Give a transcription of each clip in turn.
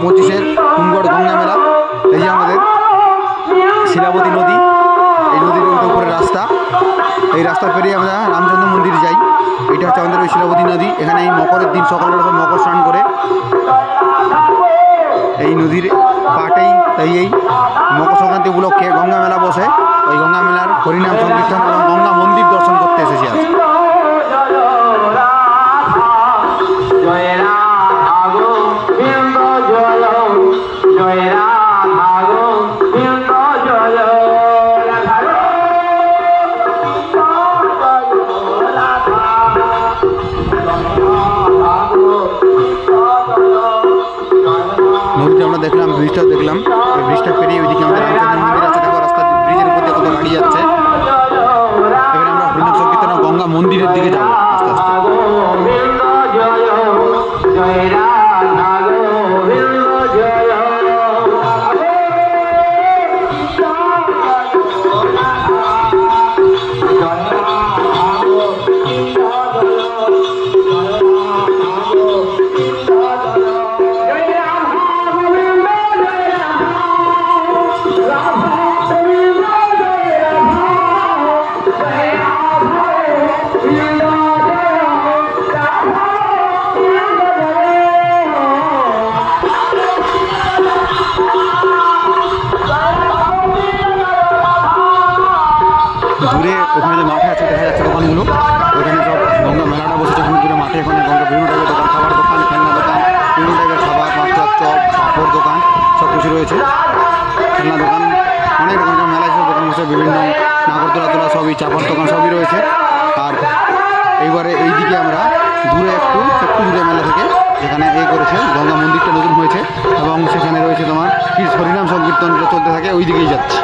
2025-এর কুমগড় গঙ্গা মেলা। এই যে আমাদের শিলাবতী নদী, এই নদীর উপরে রাস্তা, এই রাস্তা পেরিয়ে আমরা রামচন্দ্র মন্দির যাই। এটা হচ্ছে আমাদের ওই শিলাবতী নদী। এখানে এই মকরের দিন সকালবেলা সব মকর স্নান করে এই নদীর পাটেই। তাই এই মকর সংক্রান্তি উপলক্ষে গঙ্গা মেলা বসে। ওই গঙ্গা মেলার হরিনাম সংকীর্তন এবং গঙ্গা মন্দির দর্শন করতে এসেছি আজ। নদীতে আমরা দেখলাম, ব্রিজটা দেখলাম। ওই ব্রিজটা পেরিয়ে ওইদিকে আমাদের রামচন্দ্র মন্দির আছে। দেখো রাস্তা, ব্রিজের উপর দিয়ে কত গাড়ি যাচ্ছে। এবারে আমরা হরিনাম সংকীর্তন গঙ্গা মন্দিরের দিকে যাবো আস্তে আস্তে। দূরে ওখানে যে মাঠে আছে দেখা যাচ্ছে দোকানগুলো, ওখানে সব গঙ্গা মেলাটা বসেছে। ওখানে দূরে মাঠে ওখানে গঙ্গা বিভিন্ন টাইপের দোকান, খাবার দোকান, খেলনা দোকান, বিভিন্ন টাইপের খাবার, মাস্টার চপ, পাঁপড় দোকান, সব কিছু রয়েছে। খেলনা দোকান, অনেক রকম মেলা হিসেবে দোকান বসে। বিভিন্ন নাগরদোলা তোলা সবই, চাপার দোকান সবই রয়েছে। আর এইবারে এইদিকে আমরা দূরে একটু দূরে মেলা থেকে যেখানে করেছে গঙ্গা মন্দিরটা নতুন হয়েছে এবং সেখানে রয়েছে তোমার কি হরিনাম সংকীর্তন যেটা চলতে থাকে, ওই দিকেই যাচ্ছে।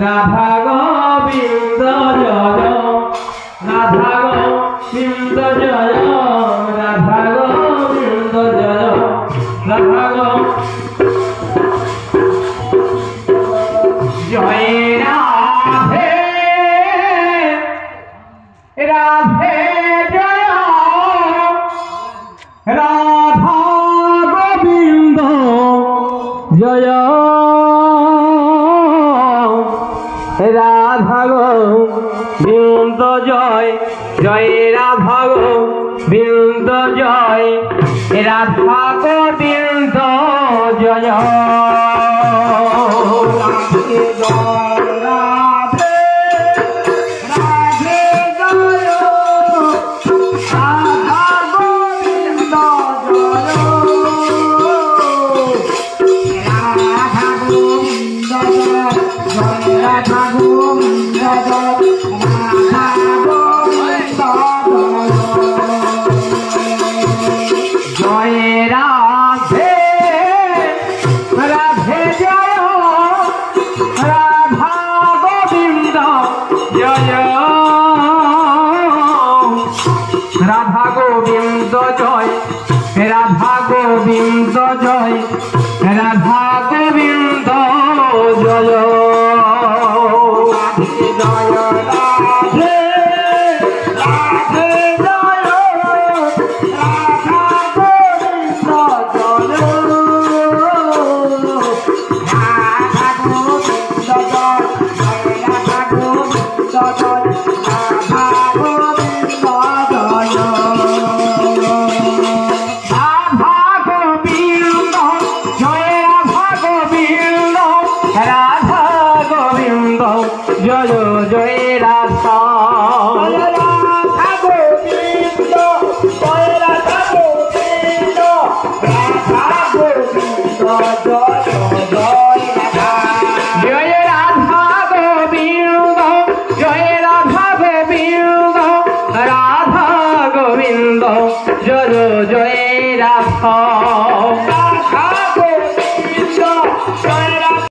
রাধা গোবিন্দ জয়, রাধা গোবিন্দ জয়, রাধা গোবিন্দ জয়, রাধা জয় রাধে রাধে জয়, রাধা গোবিন্দ জয়, রাধা গোবিন্দ জয়, জয় রাধা গোবিন্দ জয়, রাধা গোবিন্দ জয়, রাধে জয়, রাধে রাধে জয়, রাধা গোবিন্দ জয়, রাধা গোবিন্দ জয়, জয় রাধা গোবিন্দ জয়, রাধা গোবিন্দ জয়, জয় রাধে রাধে জয়, রাধা গোবিন্দ জয়, রাধা গোবিন্দ জয়, রাধা গোবিন্দ জয়, রাধা গোবিন্দ জয়, জয় রাধে রাধে জয়, রাধা গোবিন্দ জয়, রাধা গোবিন্দ জয়, রাধা গোবিন্দ জয়, রাধা গোবিন্দ জয়, রাধা গোবিন্দ জয়, রাধা গোবিন্দ, রাধা গোবিন্দ জয় জয় রাধা রাধা গোবিন্দ জয় রাধা গোবিন্দ রাধা গোবিন্দ জয় জয় রাধা জয় রাধা গোবিন্দ জয় রাধা গোবিন্দ রাধা গোবিন্দ জয় জয় রাধা